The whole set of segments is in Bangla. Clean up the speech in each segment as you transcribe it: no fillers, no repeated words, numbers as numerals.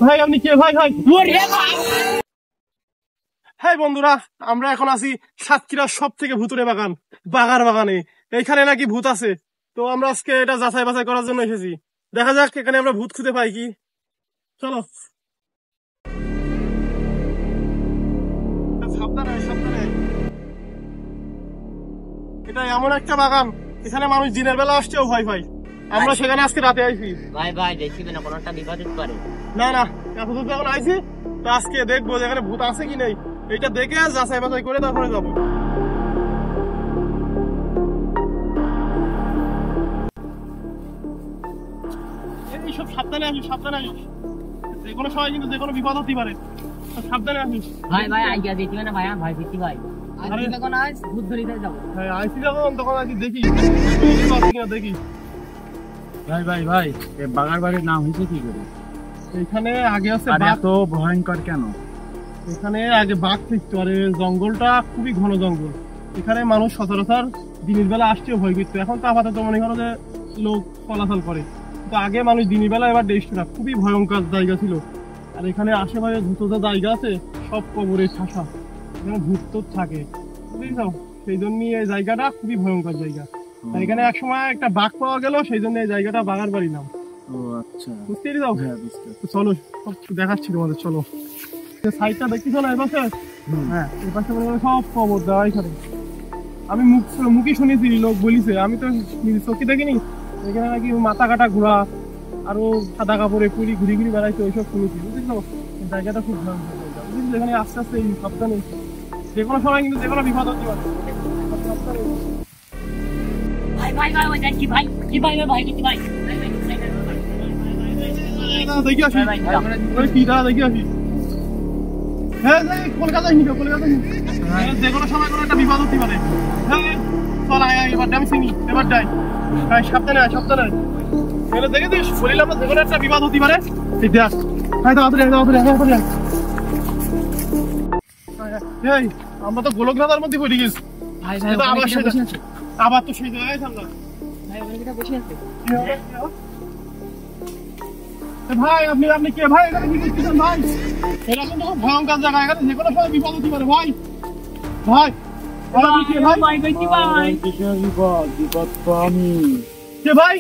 ভাই আপনি কে ভাই ভাই হ্যাঁ বন্ধুরা, আমরা এখন আছি সাতক্ষীরার সব থেকে ভুতুরে বাগান বাগার বাগানে। এইখানে নাকি ভূত আছে। তো আমরা আজকে এটা যাচাই বাছাই করার জন্য এসেছি। দেখা যাক এখানে আমরা ভূত খুঁজে পাই কি। চলো সাবধানে সাবধানে। এটা এমন একটা বাগান, এখানে মানুষ দিনের বেলা আসছেও ভয় পাই। আমরা সেখানে আজকে রাতে আইছি। ভাই ভাই দেখি না, কোনো একটা বিপদ হতে পারে। না না, এতদূর যখন আইছি তো আজকে দেখবো যে এখানে ভূত আছে কি নেই। এইটা দেখে যাচাই বাছাই করে তারপরে যাবো। এইসব সাবধানে আসিস, সাবধানে আসিস। যে কোনো সময় কিন্তু যে কোনো বিপদ হতে পারে, তো সাবধানে আসিস। ভাই ভাই আইডিয়া দিতে না ভাই, আমার ভয় পেতে ভাই। আজকে যখন আজ ভূত ধরিতে যাব। হ্যাঁ আইসি যখন তখন আইসি দেখি আছে কিনা দেখি। ভাই ভাই ভাই, এই বাগার বাড়ির নাম হয়েছে কি করে? এখানে আগে আছে আর বাঘ। এত ভয়ঙ্কর কেন? এখানে আগে বাঘ থাকতো, আর এই জঙ্গলটা খুবই ঘন জঙ্গল। এখানে মানুষ সচরাচর দিনের বেলা আসতেও ভয় করতো। এখন তো আপাতত মনে করো যে লোক চলাচল করে, কিন্তু আগে মানুষ দিনের বেলা এবার দেখতো না। খুবই ভয়ঙ্কর জায়গা ছিল। আর এখানে আশেপাশে দ্রুত যে জায়গা আছে সব কবরে ঠাসা, এখানে ভূত তো থাকে বুঝলি। সেই জন্য এই জায়গাটা খুবই ভয়ঙ্কর জায়গা। আর এখানে একসময় একটা বাঘ পাওয়া গেল, সেই জন্য এই জায়গাটা বাঘার বাড়ি নাম। ও আচ্ছা, বুঝতে পারছো? হ্যাঁ বুঝতে তো চলো সব দেখাচ্ছি তোমাদের, চলো। সাইডটা দেখতেছো না এপাশে? হ্যাঁ এপাশে মনে করো সব কবর দেওয়া এখানে। আমি মুখে শুনেছি, লোক বলিছে, আমি তো নিজে চোখে দেখিনি। এখানে নাকি মাথা কাটা ঘোড়া, আরো সাদা কাপড়ে পুরি ঘুরি ঘুরি বেড়াইছে, ওইসব শুনেছি বুঝলো। জায়গাটা খুব ভয়ঙ্কর জায়গা বুঝলি। এখানে আস্তে আস্তে এই সাবধানে, যে কোনো সময় কিন্তু যে কোনো বিপদ হতে পারে। ভাই ভাই ভাই ওই দেখি ভাই, কি ভাই ভাই কি ভাই। ভাই ভাই দেখি আসি, ওই পিঠা দেখি আসি। হ্যাঁ কলকাতায় নিবে, কলকাতায় নিবে। যে কোনো সময় কোনো একটা বিপদ হতে পারে। হ্যাঁ চল আয় আয়, এবার আমি চিনি, এবার যাই। হ্যাঁ সাবধানে আয়, সাবধানে আয়। এখানে দেখে দিস, বলিলাম না যে কোনো একটা বিপদ হতে পারে। এই দেখ, হ্যাঁ তাড়াতাড়ি তাড়াতাড়ি তাড়াতাড়ি। এই আমরা তো গোলকধাঁধার মধ্যে পড়ে গেছি। ভাই ভাই আবার বসে আছে। আবার তো সেই জায়গায় থামলাম। ভাই ওখানে বসে আছে। ভাই আপনি আপনি কে ভাই? এখানে কি করতেছেন ভাই? এটা কিন্তু খুব ভয়ঙ্কর জায়গা, এখানে যে কোনো সময় বিপদ হতে পারে ভাই। ভাই আপনি কে ভাই? ভাই ভাই কি ভাই। কিসের বিপদ? বিপদ তো আমি। কে ভাই?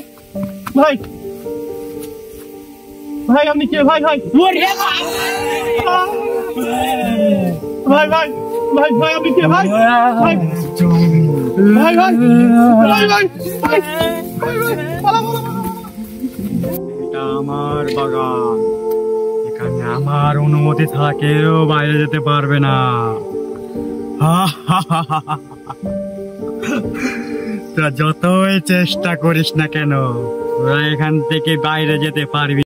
ভাই ভাই আপনি কে ভাই? ভাই ওরে ভাই। ভাই ভাই ভাই ভাই আপনি কে ভাই? ভাই ভাই ভাই ভাই ভাই ভাই ভাই পালা পালা। এটা আমার বাগান, এখানে আমার অনুমতি ছাড়া কেউ বাইরে যেতে পারবে না। তোরা যতই চেষ্টা করিস না কেন, তোরা এখান থেকে বাইরে যেতে পারবি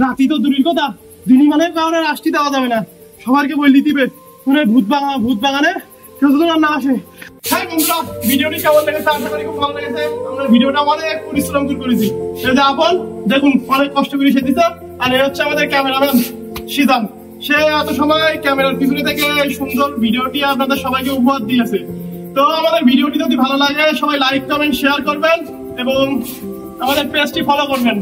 রাতি তো দূরের কথা, দিনই মানে কারণে আসতে দেওয়া যাবে না, সবাইকে বললি দিবে শুনে ভূত বাগানে কেউ যদি না আসে। হ্যাঁ বন্ধুরা, ভিডিওটি কেমন লেগেছে আশা করি খুব ভালো লেগেছে। আমরা ভিডিওটা অনেক পরিশ্রম করে করেছি। এই যে আপন দেখুন অনেক কষ্ট করে সে দিচ্ছে, আর এ হচ্ছে আমাদের ক্যামেরাম্যান সিজান, সে এত সময় ক্যামেরার পিছনে থেকে সুন্দর ভিডিওটি আপনাদের সবাইকে উপহার দিয়েছে। তো আমাদের ভিডিওটি যদি ভালো লাগে সবাই লাইক কমেন্ট শেয়ার করবেন এবং আমাদের পেজটি ফলো করবেন।